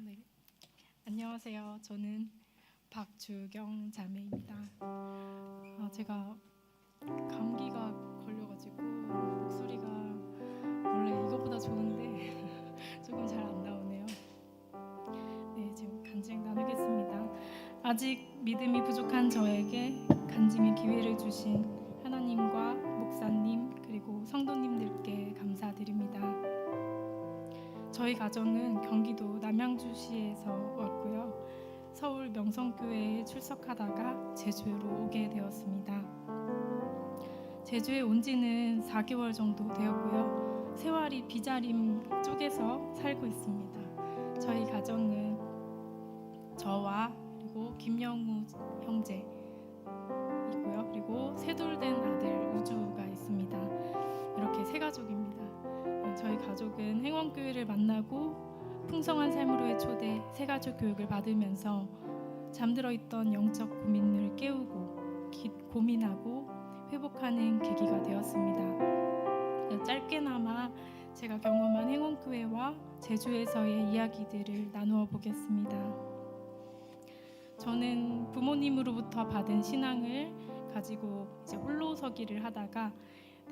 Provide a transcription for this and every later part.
네, 안녕하세요. 저는 박주경 자매입니다. 제가 감기가 걸려가지고 목소리가 원래 이거보다 좋은데 조금 잘 안 나오네요. 네, 지금 간증 나누겠습니다. 아직 믿음이 부족한 저에게 간증의 기회를 주신 하나님과 목사님 그리고 성도님들께 감사드립니다. 저희 가정은 경기도 남양주시에서 왔고요. 서울 명성교회에 출석하다가 제주로 오게 되었습니다. 제주에 온 지는 4개월 정도 되었고요. 세월이 비자림 쪽에서 살고 있습니다. 저희 가정은 저와 그리고 김영우 형제 있고요. 그리고 셋둘된 아들 우주가 있습니다. 이렇게 세 가족입니다. 저희 가족은 행원교회를 만나고 풍성한 삶으로의 초대 새가족 교육을 받으면서 잠들어 있던 영적 고민을 깨우고 고민하고 회복하는 계기가 되었습니다. 짧게나마 제가 경험한 행원교회와 제주에서의 이야기들을 나누어 보겠습니다. 저는 부모님으로부터 받은 신앙을 가지고 이제 홀로서기를 하다가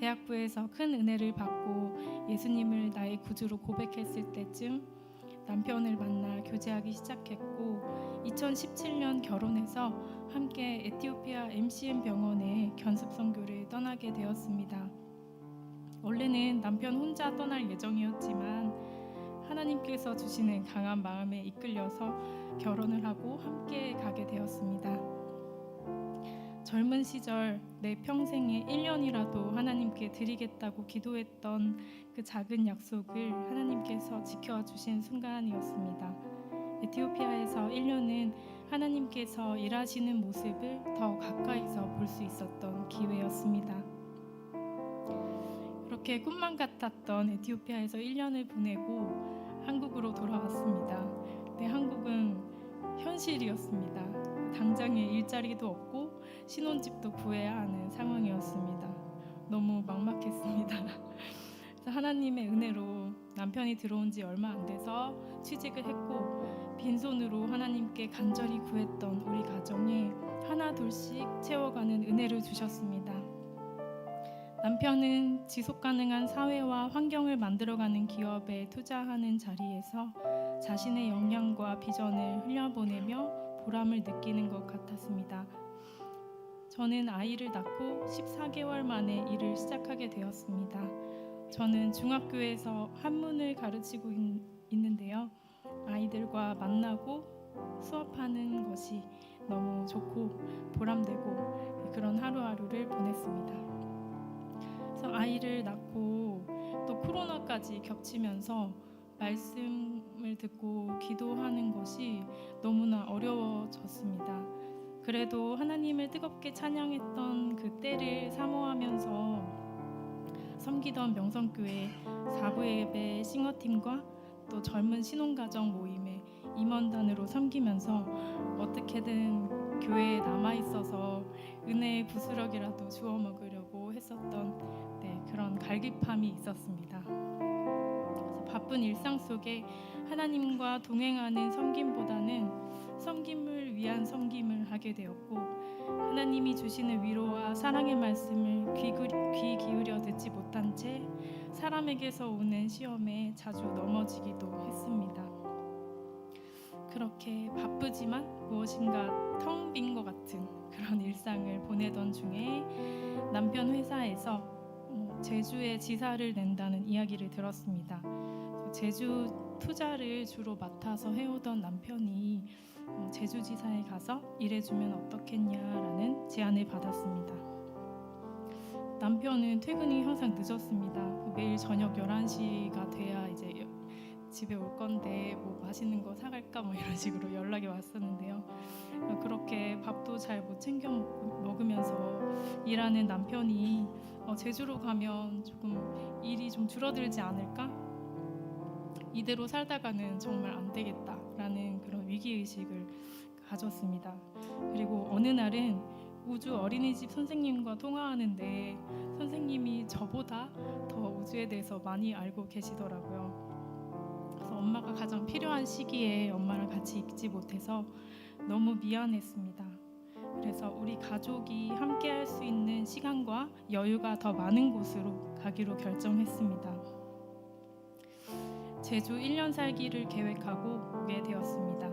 대학부에서 큰 은혜를 받고 예수님을 나의 구주로 고백했을 때쯤 남편을 만나 교제하기 시작했고 2017년 결혼해서 함께 에티오피아 MCM 병원에 견습 선교를 떠나게 되었습니다. 원래는 남편 혼자 떠날 예정이었지만 하나님께서 주시는 강한 마음에 이끌려서 결혼을 하고 함께 가게 되었습니다. 젊은 시절 내 평생에 1년이라도 하나님께 드리겠다고 기도했던 그 작은 약속을 하나님께서 지켜주신 순간이었습니다. 에티오피아에서 1년은 하나님께서 일하시는 모습을 더 가까이서 볼 수 있었던 기회였습니다. 그렇게 꿈만 같았던 에티오피아에서 1년을 보내고 한국으로 돌아왔습니다. 근데 한국은 현실이었습니다. 당장에 일자리도 없고 신혼집도 구해야 하는 상황이었습니다. 너무 막막했습니다. 하나님의 은혜로 남편이 들어온 지 얼마 안 돼서 취직을 했고 빈손으로 하나님께 간절히 구했던 우리 가정에 하나 둘씩 채워가는 은혜를 주셨습니다. 남편은 지속가능한 사회와 환경을 만들어가는 기업에 투자하는 자리에서 자신의 역량과 비전을 흘려보내며 보람을 느끼는 것 같았습니다. 저는 아이를 낳고 14개월 만에 일을 시작하게 되었습니다. 저는 중학교에서 한문을 가르치고 있는데요. 아이들과 만나고 수업하는 것이 너무 좋고 보람되고 그런 하루하루를 보냈습니다. 그래서 아이를 낳고 또 코로나까지 겹치면서 말씀을 듣고 기도하는 것이 너무나 어려워졌습니다. 그래도 하나님을 뜨겁게 찬양했던 그 때를 사모하면서 섬기던 명성교회 4부 예배 싱어팀과 또 젊은 신혼가정 모임에 임원단으로 섬기면서 어떻게든 교회에 남아있어서 은혜의 부스럭이라도 주워 먹으려고 했었던 그런 갈급함이 있었습니다. 바쁜 일상 속에 하나님과 동행하는 섬김보다는 섬김을 위한 섬김을 하게 되었고 하나님이 주시는 위로와 사랑의 말씀을 귀 기울여 듣지 못한 채 사람에게서 오는 시험에 자주 넘어지기도 했습니다. 그렇게 바쁘지만 무엇인가 텅 빈 것 같은 그런 일상을 보내던 중에 남편 회사에서 제주에 지사를 낸다는 이야기를 들었습니다. 제주 투자를 주로 맡아서 해오던 남편이 제주지사에 가서 일해주면 어떻겠냐라는 제안을 받았습니다. 남편은 퇴근이 항상 늦었습니다. 매일 저녁 11시가 돼야 이제 집에 올 건데 뭐 맛있는 거 사갈까 뭐 이런 식으로 연락이 왔었는데요. 그렇게 밥도 잘 못 챙겨 먹으면서 일하는 남편이 제주로 가면 조금 일이 좀 줄어들지 않을까? 이대로 살다가는 정말 안 되겠다라는 그런 위기의식을 가졌습니다. 그리고 어느 날은 우주 어린이집 선생님과 통화하는데 선생님이 저보다 더 우주에 대해서 많이 알고 계시더라고요. 그래서 엄마가 가장 필요한 시기에 엄마랑 같이 있지 못해서 너무 미안했습니다. 그래서 우리 가족이 함께 할 수 있는 시간과 여유가 더 많은 곳으로 가기로 결정했습니다. 제주 1년 살기를 계획하고 오게 되었습니다.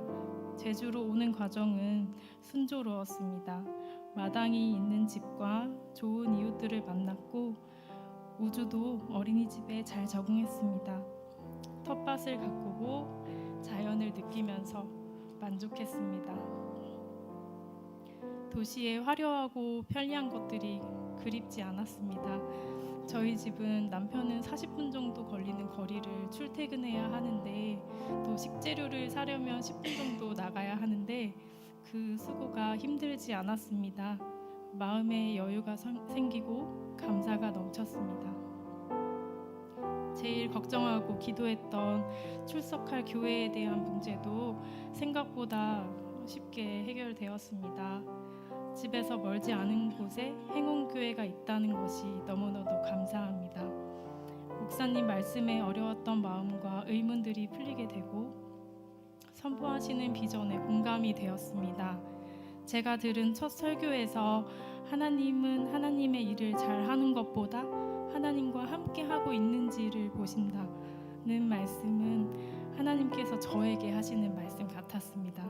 제주로 오는 과정은 순조로웠습니다. 마당이 있는 집과 좋은 이웃들을 만났고 우주도 어린이집에 잘 적응했습니다. 텃밭을 가꾸고 자연을 느끼면서 만족했습니다. 도시의 화려하고 편리한 것들이 그립지 않았습니다. 저희 집은 남편은 40분 정도 걸리는 거리를 출퇴근해야 하는데 또 식재료를 사려면 10분 정도 나가야 하는데 그 수고가 힘들지 않았습니다. 마음의 여유가 생기고 감사가 넘쳤습니다. 제일 걱정하고 기도했던 출석할 교회에 대한 문제도 생각보다 쉽게 해결되었습니다. 집에서 멀지 않은 곳에 행운교회가 있다는 것이 너무나도 감사합니다. 목사님 말씀에 어려웠던 마음과 의문들이 풀리게 되고 선포하시는 비전에 공감이 되었습니다. 제가 들은 첫 설교에서 하나님은 하나님의 일을 잘하는 것보다 하나님과 함께 하고 있는지를 보신다는 말씀은 하나님께서 저에게 하시는 말씀 같았습니다.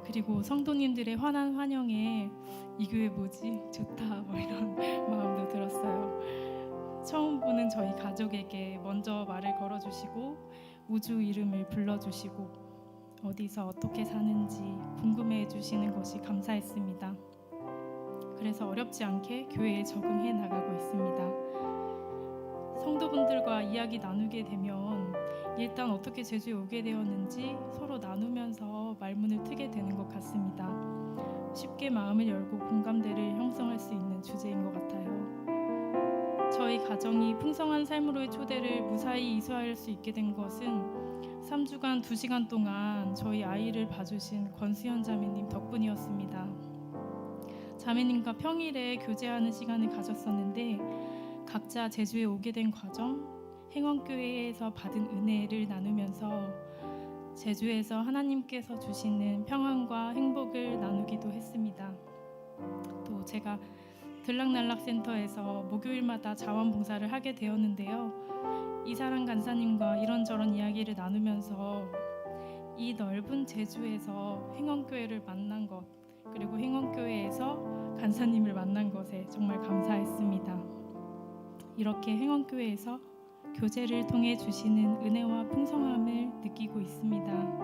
그리고 성도님들의 환한 환영에 이 교회 뭐지? 좋다 뭐 이런 마음도 들었어요. 처음 보는 저희 가족에게 먼저 말을 걸어주시고 우주 이름을 불러주시고 어디서 어떻게 사는지 궁금해해 주시는 것이 감사했습니다. 그래서 어렵지 않게 교회에 적응해 나가고 있습니다. 성도분들과 이야기 나누게 되면 일단 어떻게 제주에 오게 되었는지 서로 나누면서 말문을 트게 되는 것 같습니다. 쉽게 마음을 열고 공감대를 형성할 수 있는 주제인 것 같아요. 저희 가정이 풍성한 삶으로의 초대를 무사히 이수할 수 있게 된 것은 3주간 2시간 동안 저희 아이를 봐주신 권수현 자매님 덕분이었습니다. 자매님과 평일에 교제하는 시간을 가졌었는데 각자 제주에 오게 된 과정, 행원교회에서 받은 은혜를 나누면서 제주에서 하나님께서 주시는 평안과 행복을 나누기도 했습니다. 또 제가 들락날락센터에서 목요일마다 자원봉사를 하게 되었는데요. 이사랑 간사님과 이런저런 이야기를 나누면서 이 넓은 제주에서 행원교회를 만난 것, 그리고 행원교회에서 간사님을 만난 것에 정말 감사했습니다. 이렇게 행원교회에서 교제를 통해 주시는 은혜와 풍성함을 느끼고 있습니다.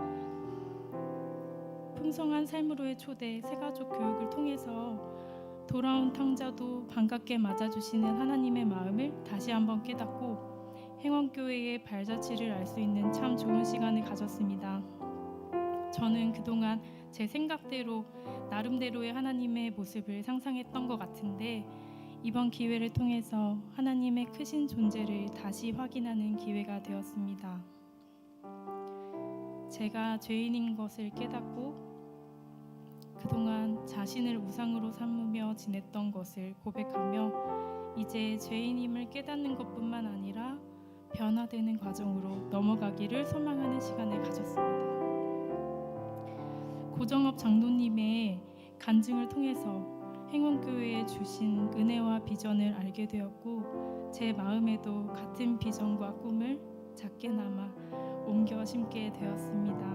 풍성한 삶으로의 초대 새가족 교육을 통해서 돌아온 탕자도 반갑게 맞아주시는 하나님의 마음을 다시 한번 깨닫고 행원교회의 발자취를 알 수 있는 참 좋은 시간을 가졌습니다. 저는 그동안 제 생각대로 나름대로의 하나님의 모습을 상상했던 것 같은데 이번 기회를 통해서 하나님의 크신 존재를 다시 확인하는 기회가 되었습니다. 제가 죄인인 것을 깨닫고 그동안 자신을 우상으로 삼으며 지냈던 것을 고백하며 이제 죄인임을 깨닫는 것뿐만 아니라 변화되는 과정으로 넘어가기를 소망하는 시간을 가졌습니다. 고정업 장로님의 간증을 통해서 행원교회에 주신 은혜와 비전을 알게 되었고 제 마음에도 같은 비전과 꿈을 작게나마 옮겨 심게 되었습니다.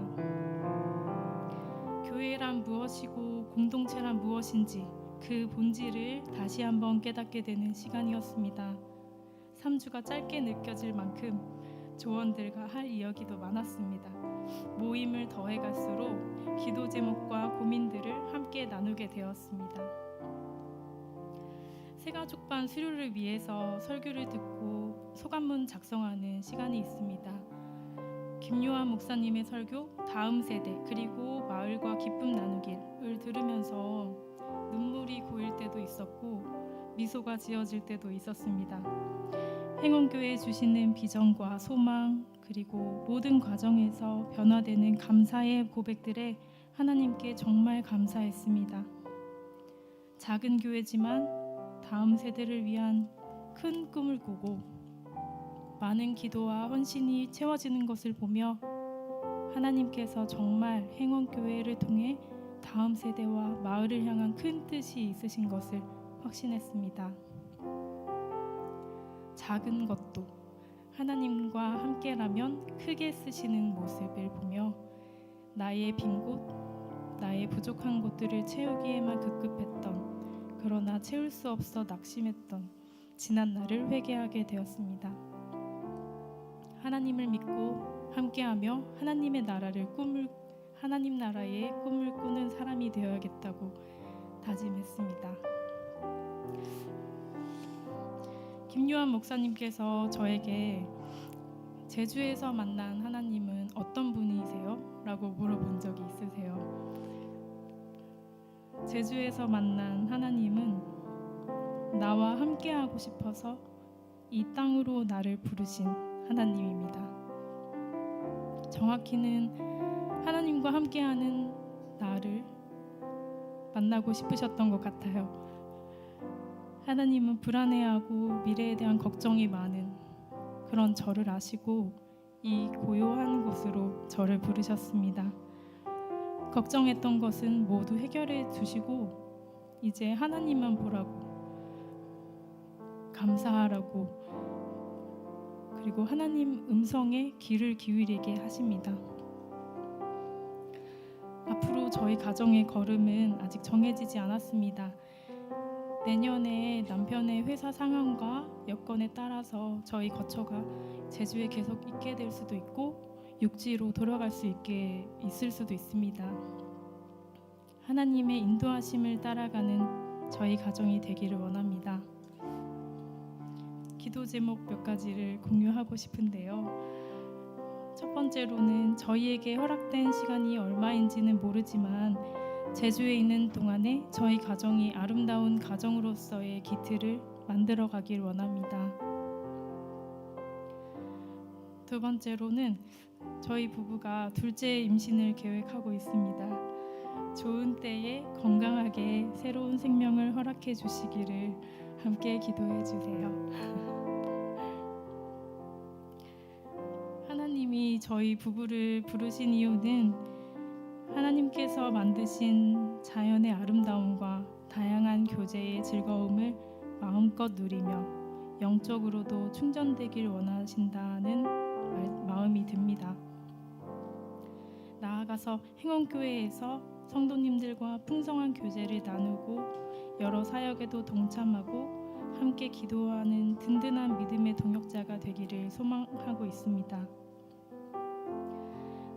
교회란 무엇이고 공동체란 무엇인지 그 본질을 다시 한번 깨닫게 되는 시간이었습니다. 3주가 짧게 느껴질 만큼 조언들과 할 이야기도 많았습니다. 모임을 더해갈수록 기도 제목과 고민들을 함께 나누게 되었습니다. 새가족반 수료를 위해서 설교를 듣고 소감문 작성하는 시간이 있습니다. 김요한 목사님의 설교 다음 세대 그리고 마을과 기쁨 나누기를 들으면서 눈물이 고일 때도 있었고 미소가 지어질 때도 있었습니다. 행원교회에 주시는 비전과 소망 그리고 모든 과정에서 변화되는 감사의 고백들에 하나님께 정말 감사했습니다. 작은 교회지만 다음 세대를 위한 큰 꿈을 꾸고 많은 기도와 헌신이 채워지는 것을 보며 하나님께서 정말 행원교회를 통해 다음 세대와 마을을 향한 큰 뜻이 있으신 것을 확신했습니다. 작은 것도 하나님과 함께라면 크게 쓰시는 모습을 보며 나의 빈 곳, 나의 부족한 곳들을 채우기에만 급급했던, 그러나 채울 수 없어 낙심했던 지난 날을 회개하게 되었습니다. 하나님을 믿고 함께하며 하나님 나라의 꿈을 꾸는 사람이 되어야겠다고 다짐했습니다. 김요한 목사님께서 저에게 제주에서 만난 하나님은 어떤 분이세요? 라고 물어본 적이 있으세요. 제주에서 만난 하나님은 나와 함께하고 싶어서 이 땅으로 나를 부르신 하나님입니다. 정확히는 하나님과 함께하는 나를 만나고 싶으셨던 것 같아요. 하나님은 불안해하고 미래에 대한 걱정이 많은 그런 저를 아시고 이 고요한 곳으로 저를 부르셨습니다. 걱정했던 것은 모두 해결해 주시고 이제 하나님만 보라고, 감사하라고, 그리고 하나님 음성에 귀를 기울이게 하십니다. 앞으로 저희 가정의 걸음은 아직 정해지지 않았습니다. 내년에 남편의 회사 상황과 여건에 따라서 저희 거처가 제주에 계속 있게 될 수도 있고 육지로 돌아갈 수 있을 수도 있습니다. 하나님의 인도하심을 따라가는 저희 가정이 되기를 원합니다. 기도 제목 몇 가지를 공유하고 싶은데요. 첫 번째로는 저희에게 허락된 시간이 얼마인지는 모르지만 제주에 있는 동안에 저희 가정이 아름다운 가정으로서의 기틀을 만들어 가길 원합니다. 두 번째로는 저희 부부가 둘째 임신을 계획하고 있습니다. 좋은 때에 건강하게 새로운 생명을 허락해 주시기를 함께 기도해 주세요. 하나님이 저희 부부를 부르신 이유는 하나님께서 만드신 자연의 아름다움과 다양한 교제의 즐거움을 마음껏 누리며 영적으로도 충전되길 원하신다는 마음이 듭니다. 나아가서 행원교회에서 성도님들과 풍성한 교제를 나누고 여러 사역에도 동참하고 함께 기도하는 든든한 믿음의 동역자가 되기를 소망하고 있습니다.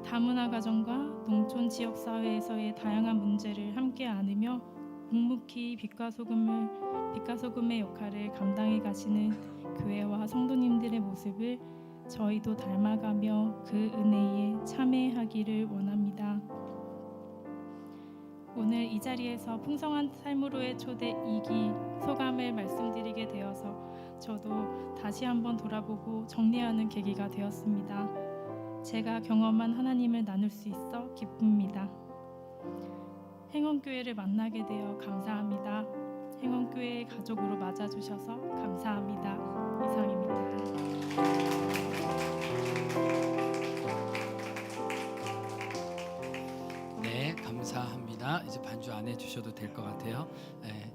다문화 가정과 농촌 지역 사회에서의 다양한 문제를 함께 안으며 묵묵히 빛과 소금의 역할을 감당해 가시는 교회와 성도님들의 모습을 저희도 닮아가며 그 은혜에 참여하기를 원합니다. 오늘 이 자리에서 풍성한 삶으로의 초대 2기 소감을 말씀드리게 되어서 저도 다시 한번 돌아보고 정리하는 계기가 되었습니다. 제가 경험한 하나님을 나눌 수 있어 기쁩니다. 행원교회를 만나게 되어 감사합니다. 행원교회의 가족으로 맞아주셔서 감사합니다. 이상입니다. 네, 감사합니다. 이제 반주 안 해주셔도 될 것 같아요. 네.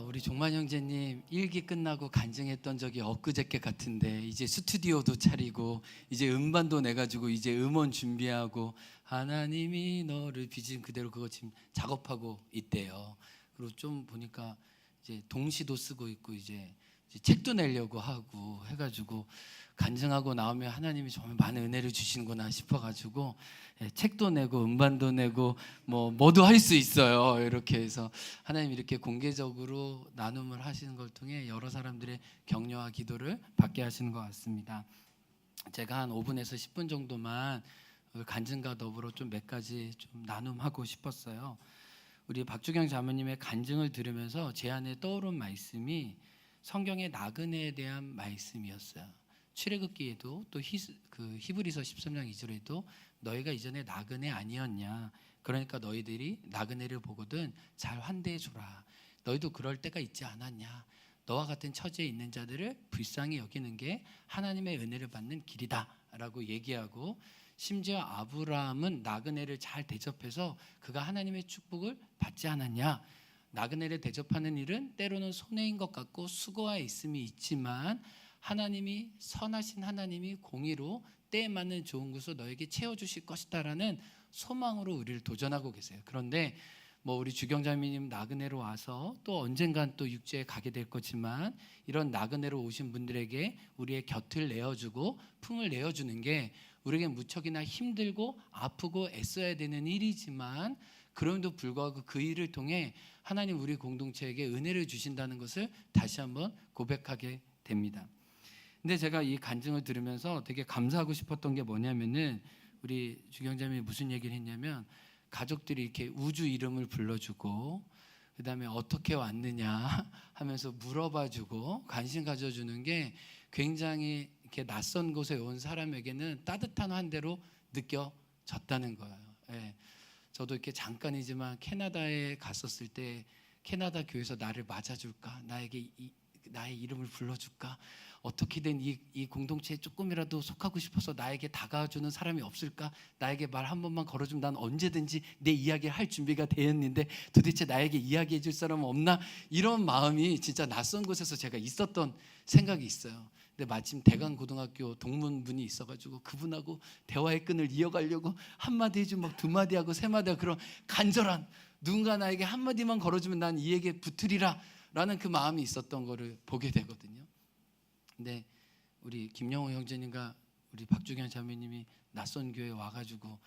우리 종만 형제님 일기 끝나고 간증했던 적이 엊그저께 같은데 이제 스튜디오도 차리고 이제 음반도 내가지고 이제 음원 준비하고 하나님이 너를 빚은 그대로 그거 지금 작업하고 있대요. 그리고 좀 보니까 이제 동시도 쓰고 있고 이제 책도 내려고 하고 해가지고 간증하고 나오면 하나님이 정말 많은 은혜를 주시는구나 싶어가지고 책도 내고 음반도 내고 뭐도 할 수 있어요. 이렇게 해서 하나님 이렇게 공개적으로 나눔을 하시는 걸 통해 여러 사람들의 격려와 기도를 받게 하시는 것 같습니다. 제가 한 5분에서 10분 정도만 간증과 더불어 좀 몇 가지 좀 나눔하고 싶었어요. 우리 박주경 자매님의 간증을 들으면서 제 안에 떠오른 말씀이 성경의 나그네에 대한 말씀이었어요. 출애굽기에도 또 히브리서 13장 2절에도 너희가 이전에 나그네 아니었냐, 그러니까 너희들이 나그네를 보거든 잘 환대해 줘라. 너희도 그럴 때가 있지 않았냐. 너와 같은 처지에 있는 자들을 불쌍히 여기는 게 하나님의 은혜를 받는 길이다라고 얘기하고, 심지어 아브라함은 나그네를 잘 대접해서 그가 하나님의 축복을 받지 않았냐. 나그네를 대접하는 일은 때로는 손해인 것 같고 수고와 있음이 있지만 하나님이, 선하신 하나님이 공의로 때에 맞는 좋은 것을 너에게 채워주실 것이다라는 소망으로 우리를 도전하고 계세요. 그런데 뭐 우리 주경자매님 나그네로 와서 또 언젠간 또 육지에 가게 될 거지만, 이런 나그네로 오신 분들에게 우리의 곁을 내어주고 품을 내어주는 게 우리에게 무척이나 힘들고 아프고 애써야 되는 일이지만, 그럼에도 불구하고 그 일을 통해 하나님 우리 공동체에게 은혜를 주신다는 것을 다시 한번 고백하게 됩니다. 근데 제가 이 간증을 들으면서 되게 감사하고 싶었던 게 뭐냐면은, 우리 주경자매님이 무슨 얘기를 했냐면, 가족들이 이렇게 우주 이름을 불러주고 그 다음에 어떻게 왔느냐 하면서 물어봐주고 관심 가져주는 게 굉장히 이렇게 낯선 곳에 온 사람에게는 따뜻한 환대로 느껴졌다는 거예요. 예. 저도 이렇게 잠깐이지만 캐나다에 갔었을 때 캐나다 교회에서 나를 맞아줄까, 나의 이름을 불러줄까, 어떻게든 이 공동체에 조금이라도 속하고 싶어서 나에게 다가와주는 사람이 없을까, 나에게 말 한 번만 걸어주면 난 언제든지 내 이야기를 할 준비가 되었는데 도대체 나에게 이야기해 줄 사람은 없나, 이런 마음이 진짜 낯선 곳에서 제가 있었던 생각이 있어요. 근데 마침 대강고등학교 동문분이 있어가지고 그분하고 대화의 끈을 이어가려고 한마디 해주면 막 두 마디 하고 세 마디 하고, 그런 간절한, 누군가 나에게 한마디만 걸어주면 난 이에게 붙으리라 라는 그 마음이 있었던 거를 보게 되거든요. 근데 우리 김영호 형제님과 우리 박주경 자매님이 낯선 교회에 와가지고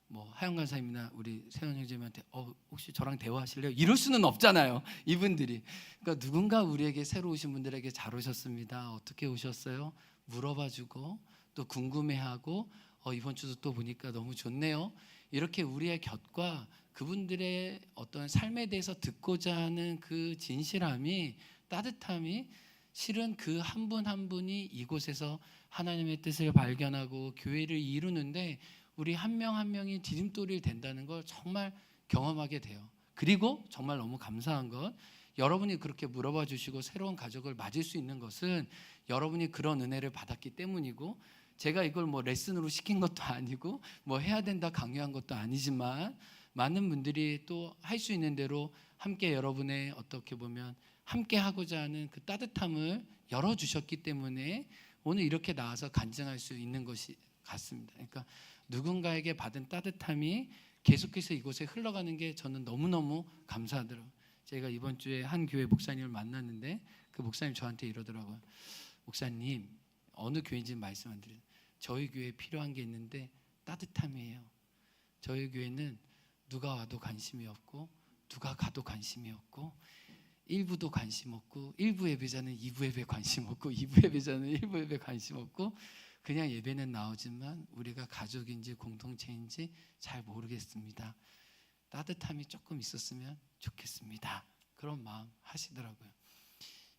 뭐 하영 간사님이나 우리 세현 형제님한테 혹시 저랑 대화하실래요? 이럴 수는 없잖아요, 이분들이. 그러니까 누군가 우리에게 새로 오신 분들에게 잘 오셨습니다, 어떻게 오셨어요? 물어봐주고 또 궁금해하고 이번 주도 또 보니까 너무 좋네요, 이렇게 우리의 곁과 그분들의 어떤 삶에 대해서 듣고자 하는 그 진실함이, 따뜻함이 실은 그 한 분 한 분이 이곳에서 하나님의 뜻을 발견하고 교회를 이루는데 우리 한 명 한 명이 디딤돌이 된다는 걸 정말 경험하게 돼요. 그리고 정말 너무 감사한 건, 여러분이 그렇게 물어봐 주시고 새로운 가족을 맞을 수 있는 것은 여러분이 그런 은혜를 받았기 때문이고, 제가 이걸 뭐 레슨으로 시킨 것도 아니고 뭐 해야 된다 강요한 것도 아니지만, 많은 분들이 또 할 수 있는 대로 함께 여러분의 어떻게 보면 함께 하고자 하는 그 따뜻함을 열어주셨기 때문에 오늘 이렇게 나와서 간증할 수 있는 것이 같습니다. 그러니까 누군가에게 받은 따뜻함이 계속해서 이곳에 흘러가는 게 저는 너무너무 감사하더라고요. 제가 이번 주에 한 교회 목사님을 만났는데 그 목사님 저한테 이러더라고요. 목사님, 어느 교회인지 말씀 안 드려요. 저희 교회에 필요한 게 있는데 따뜻함이에요. 저희 교회는 누가 와도 관심이 없고 누가 가도 관심이 없고, 1부도 관심 없고 1부 예배자는 2부 예배에 관심 없고 2부 예배자는 1부 예배에 관심 없고, 그냥 예배는 나오지만 우리가 가족인지 공동체인지 잘 모르겠습니다. 따뜻함이 조금 있었으면 좋겠습니다. 그런 마음 하시더라고요.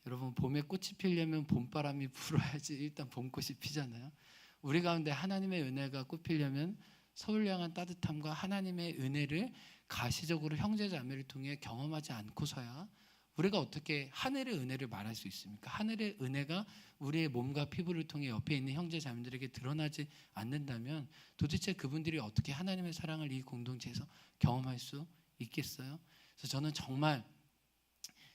여러분, 봄에 꽃이 피려면 봄바람이 불어야지 일단 봄꽃이 피잖아요. 우리 가운데 하나님의 은혜가 꽃피려면 서울 향한 따뜻함과 하나님의 은혜를 가시적으로 형제자매를 통해 경험하지 않고서야 우리가 어떻게 하늘의 은혜를 말할 수 있습니까? 하늘의 은혜가 우리의 몸과 피부를 통해 옆에 있는 형제자매들에게 드러나지 않는다면 도대체 그분들이 어떻게 하나님의 사랑을 이 공동체에서 경험할 수 있겠어요? 그래서 저는 정말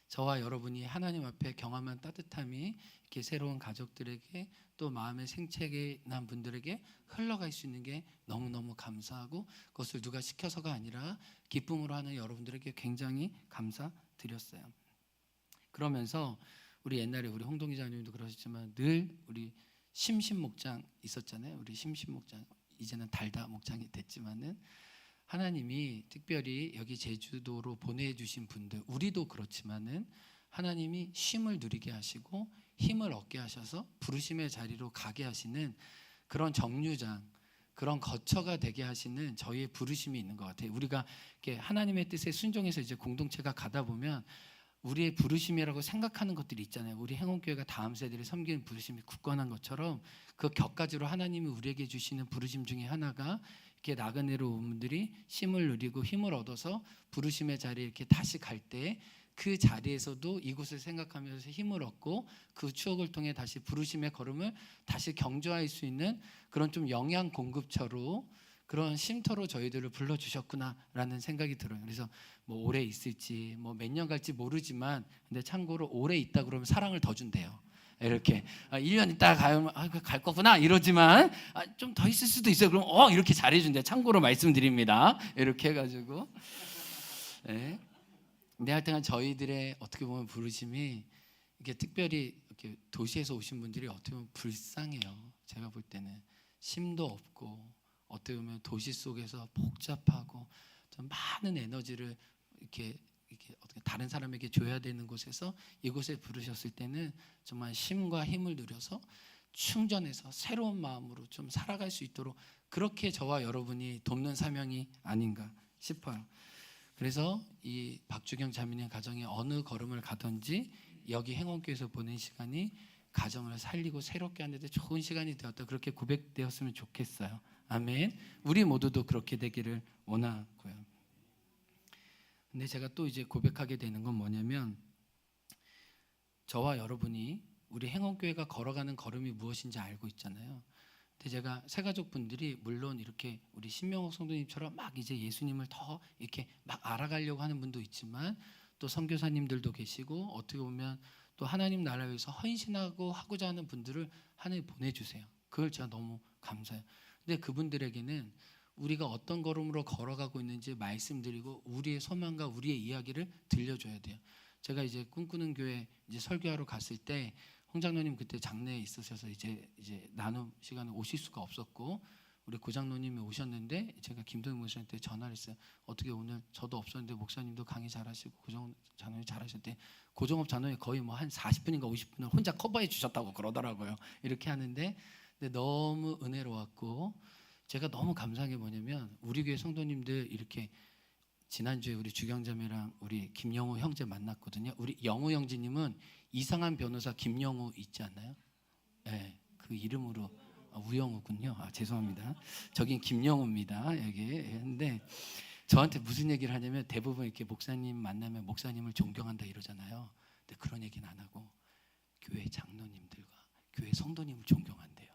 저와 여러분이 하나님 앞에 경험한 따뜻함이 이렇게 새로운 가족들에게 또 마음의 생채가 난 분들에게 흘러갈 수 있는 게 너무너무 감사하고, 그것을 누가 시켜서가 아니라 기쁨으로 하는 여러분들에게 굉장히 감사드렸어요. 그러면서 우리 옛날에 우리 홍동 기자님도 그러셨지만 늘 우리 심심 목장 있었잖아요. 우리 심심 목장, 이제는 달다 목장이 됐지만은 하나님이 특별히 여기 제주도로 보내주신 분들, 우리도 그렇지만은 하나님이 쉼을 누리게 하시고 힘을 얻게 하셔서 부르심의 자리로 가게 하시는 그런 정류장, 그런 거처가 되게 하시는 저희의 부르심이 있는 것 같아요. 우리가 이렇게 하나님의 뜻에 순종해서 이제 공동체가 가다 보면 우리의 부르심이라고 생각하는 것들이 있잖아요. 우리 행원교회가 다음 세대를 섬기는 부르심이 굳건한 것처럼 그 격가지로 하나님이 우리에게 주시는 부르심 중에 하나가 이렇게 나그네로 온 분들이 쉼을 누리고 힘을 얻어서 부르심의 자리에 이렇게 다시 갈 때 그 자리에서도 이곳을 생각하면서 힘을 얻고 그 추억을 통해 다시 부르심의 걸음을 다시 경주할 수 있는 그런 좀 영양 공급처로 그런 쉼터로 저희들을 불러주셨구나라는 생각이 들어요. 그래서 뭐 오래 있을지 뭐 몇 년 갈지 모르지만 근데 참고로 오래 있다 그러면 사랑을 더 준대요. 이렇게 1년 있다가 가면 갈 거구나 이러지만 좀 더 있을 수도 있어요. 그럼 이렇게 잘해준대. 참고로 말씀드립니다. 이렇게 해가지고 네. 근데 하여튼 저희들의 어떻게 보면 부르심이 이게 특별히 이렇게 도시에서 오신 분들이 어떻게 보면 불쌍해요. 제가 볼 때는 쉼도 없고 어떻게 보면 도시 속에서 복잡하고 좀 많은 에너지를 이렇게 어떻게 다른 사람에게 줘야 되는 곳에서 이곳에 부르셨을 때는 정말 쉼과 힘을 누려서 충전해서 새로운 마음으로 좀 살아갈 수 있도록 그렇게 저와 여러분이 돕는 사명이 아닌가 싶어요. 그래서 이 박주경 자매님 가정에 어느 걸음을 가든지 여기 행원교회에서 보낸 시간이 가정을 살리고 새롭게 하는 데 좋은 시간이 되었다. 그렇게 고백되었으면 좋겠어요. 아멘. 우리 모두도 그렇게 되기를 원하고요. 근데 제가 또 이제 고백하게 되는 건 뭐냐면 저와 여러분이 우리 행원교회가 걸어가는 걸음이 무엇인지 알고 있잖아요. 근데 제가 새가족 분들이 물론 이렇게 우리 신명옥 성도님처럼 막 이제 예수님을 더 이렇게 막 알아가려고 하는 분도 있지만 또 선교사님들도 계시고 어떻게 보면 또 하나님 나라를 위해서 헌신하고 하고자 하는 분들을 하나님 보내주세요. 그걸 제가 너무 감사해요. 근데 그분들에게는 우리가 어떤 걸음으로 걸어가고 있는지 말씀드리고 우리의 소망과 우리의 이야기를 들려줘야 돼요. 제가 이제 꿈꾸는 교회 이제 설교하러 갔을 때 홍장로님 그때 장례에 있으셔서 이제 나눔 시간에 오실 수가 없었고 우리 고장로님이 오셨는데 제가 김동현 목사님한테 전화를 했어요. 어떻게 오늘 저도 없었는데 목사님도 강의 잘하시고 고정업 장로님 잘하셨대. 고정업 장로님 거의 뭐 한 40분인가 50분을 혼자 커버해 주셨다고 그러더라고요. 이렇게 하는데 근데 너무 은혜로웠고 제가 너무 감사한 게 뭐냐면 우리 교회 성도님들 이렇게 지난주에 우리 주경자매랑 우리 김영우 형제 만났거든요. 우리 영우 형제님은 이상한 변호사 김영우 있지 않나요? 네, 그 이름으로 우영우군요. 죄송합니다. 저긴 김영우입니다. 여기 근데 저한테 무슨 얘기를 하냐면 대부분 이렇게 목사님 만나면 목사님을 존경한다 이러잖아요. 근데 그런 얘기는 안 하고 교회 장로님들과 교회 성도님을 존경한대요.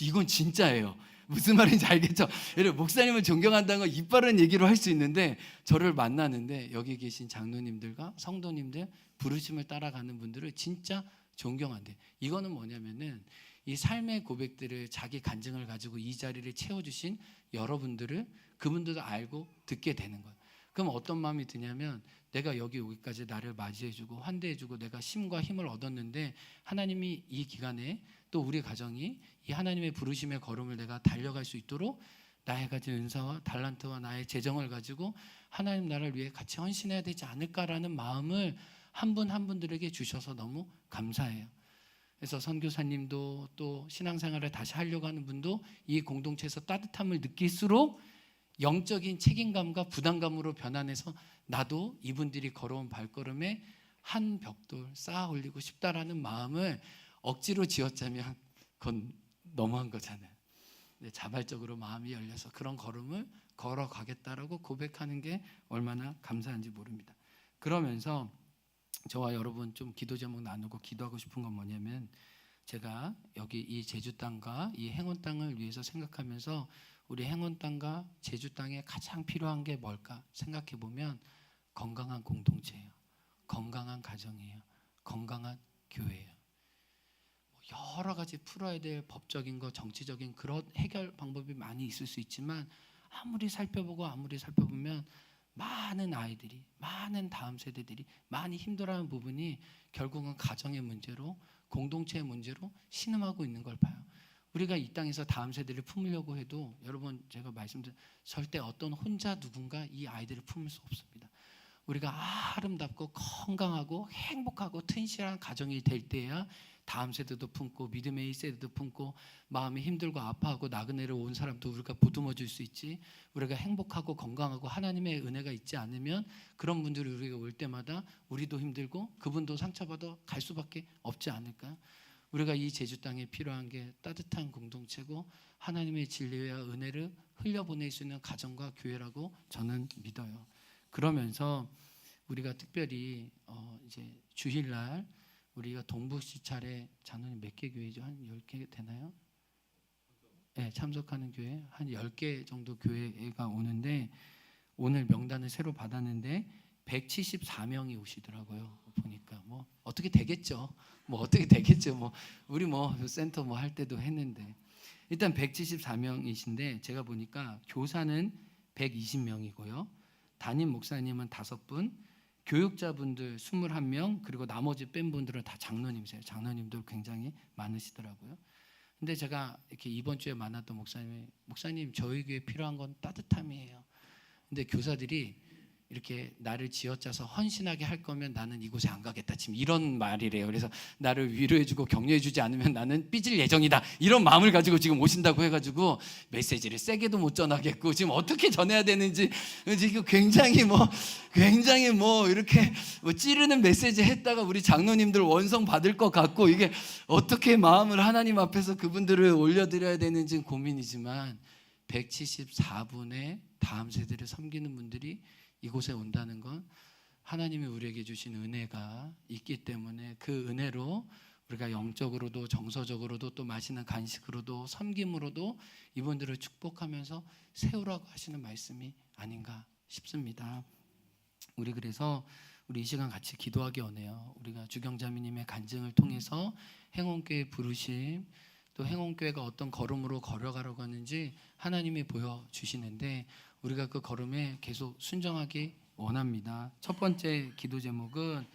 이건 진짜예요. 무슨 말인지 알겠죠? 여러분 목사님을 존경한다는 건 이빠른 얘기로 할 수 있는데 저를 만나는데 여기 계신 장로님들과 성도님들 부르심을 따라가는 분들을 진짜 존경한대. 이거는 뭐냐면은 이 삶의 고백들을 자기 간증을 가지고 이 자리를 채워주신 여러분들을 그분들도 알고 듣게 되는 거예요. 그럼 어떤 마음이 드냐면 내가 여기 오기까지 나를 맞이해주고 환대해주고 내가 힘과 힘을 얻었는데 하나님이 이 기간에 또 우리 가정이 이 하나님의 부르심의 걸음을 내가 달려갈 수 있도록 나의 가진 은사와 달란트와 나의 재정을 가지고 하나님 나라를 위해 같이 헌신해야 되지 않을까라는 마음을 한 분 한 분들에게 주셔서 너무 감사해요. 그래서 선교사님도 또 신앙생활을 다시 하려고 하는 분도 이 공동체에서 따뜻함을 느낄수록 영적인 책임감과 부담감으로 변환해서 나도 이분들이 걸어온 발걸음에 한 벽돌 쌓아 올리고 싶다라는 마음을 억지로 지었자면 그건 너무한 거잖아요. 근데 자발적으로 마음이 열려서 그런 걸음을 걸어가겠다라고 고백하는 게 얼마나 감사한지 모릅니다. 그러면서 저와 여러분 좀 기도 제목 나누고 기도하고 싶은 건 뭐냐면 제가 여기 이 제주 땅과 이 행원 땅을 위해서 생각하면서 우리 행원 땅과 제주 땅에 가장 필요한 게 뭘까 생각해 보면 건강한 공동체예요. 건강한 가정이에요. 건강한 교회예요. 여러 가지 풀어야 될 법적인 거, 정치적인 그런 해결 방법이 많이 있을 수 있지만 아무리 살펴보면 많은 아이들이, 많은 다음 세대들이 많이 힘들어하는 부분이 결국은 가정의 문제로, 공동체의 문제로 신음하고 있는 걸 봐요. 우리가 이 땅에서 다음 세대를 품으려고 해도 여러분 제가 말씀드린 절대 어떤 혼자 누군가 이 아이들을 품을 수 없습니다. 우리가 아름답고 건강하고 행복하고 튼실한 가정이 될 때야 다음 세대도 품고 믿음의 1세대도 품고 마음이 힘들고 아파하고 나그네로 온 사람도 우리가 보듬어 줄 수 있지. 우리가 행복하고 건강하고 하나님의 은혜가 있지 않으면 그런 분들이 우리가 올 때마다 우리도 힘들고 그분도 상처받아 갈 수밖에 없지 않을까. 우리가 이 제주 땅에 필요한 게 따뜻한 공동체고 하나님의 진리와 은혜를 흘려보낼 수 있는 가정과 교회라고 저는 믿어요. 그러면서 우리가 특별히 이제 주일날 우리가 동북시찰에 장로님 몇 개 교회죠? 한 10개 되나요? 네, 참석하는 교회 한 10개 정도 교회가 오는데 오늘 명단을 새로 받았는데 174명이 오시더라고요. 보니까 뭐 어떻게 되겠죠. 뭐 우리 센터 할 때도 했는데 일단 174명이신데 제가 보니까 교사는 120명이고요. 담임 목사님은 5분, 교육자분들 21명, 그리고 나머지 뺀 분들은 다 장로님이세요. 장로님들 굉장히 많으시더라고요. 근데 제가 이렇게 이번 주에 만났던 목사님 저희 교회 필요한 건 따뜻함이에요. 근데 교사들이 이렇게 나를 쥐어짜서 헌신하게 할 거면 나는 이곳에 안 가겠다. 지금 이런 말이래요. 그래서 나를 위로해주고 격려해주지 않으면 나는 삐질 예정이다. 이런 마음을 가지고 지금 오신다고 해가지고 메시지를 세게도 못 전하겠고 지금 어떻게 전해야 되는지 지금 굉장히 이렇게 찌르는 메시지 했다가 우리 장로님들 원성 받을 것 같고 이게 어떻게 마음을 하나님 앞에서 그분들을 올려드려야 되는지 고민이지만 174분의 다음 세대를 섬기는 분들이 이곳에 온다는 건 하나님이 우리에게 주신 은혜가 있기 때문에 그 은혜로 우리가 영적으로도 정서적으로도 또 맛있는 간식으로도 섬김으로도 이분들을 축복하면서 세우라고 하시는 말씀이 아닌가 싶습니다. 그래서 우리 이 시간 같이 기도하기 원해요. 우리가 주경자매님의 간증을 통해서 행원교회 부르심 또 행원교회가 어떤 걸음으로 걸어가려고 하는지 하나님이 보여주시는데 우리가 그 걸음에 계속 순종하기 원합니다. 첫 번째 기도 제목은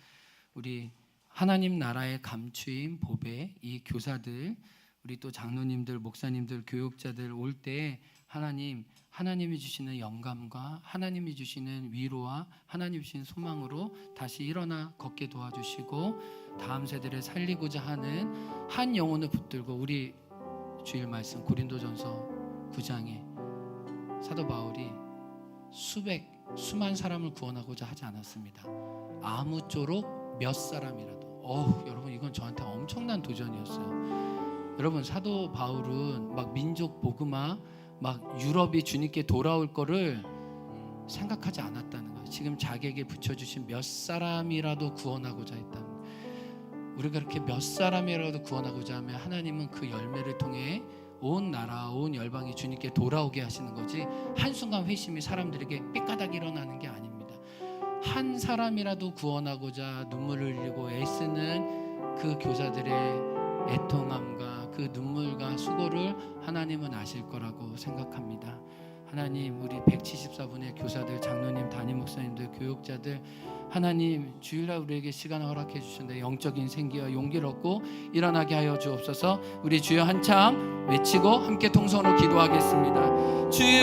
우리 하나님 나라의 감추임 보배 이 교사들 우리 또 장로님들 목사님들 교육자들 올 때 하나님이 주시는 영감과 하나님이 주시는 위로와 하나님이 주시는 소망으로 다시 일어나 걷게 도와주시고 다음 세대를 살리고자 하는 한 영혼을 붙들고 우리 주일 말씀 고린도전서 9장에 사도 바울이 수만 사람을 구원하고자 하지 않았습니다. 아무쪼록 몇 사람이라도. 여러분 이건 저한테 엄청난 도전이었어요. 여러분 사도 바울은 막 민족 복음화 막 유럽이 주님께 돌아올 거를 생각하지 않았다는 거예요. 지금 자기에게 붙여주신 몇 사람이라도 구원하고자 했다는 거예요. 우리가 그렇게 몇 사람이라도 구원하고자 하면 하나님은 그 열매를 통해 온 나라 온 열방이 주님께 돌아오게 하시는 거지 한순간 회심이 사람들에게 삐까닥 일어나는 게 아닙니다. 한 사람이라도 구원하고자 눈물을 흘리고 애쓰는 그 교사들의 애통함과 그 눈물과 수고를 하나님은 아실 거라고 생각합니다. 하나님 우리 174분의 교사들 장로님 담임 목사님들 교육자들 하나님 주일날 우리에게 시간을 허락해 주셨는데 영적인 생기와 용기를 얻고 일어나게 하여 주옵소서. 우리 주여 한참 외치고 함께 통성으로 기도하겠습니다. 주여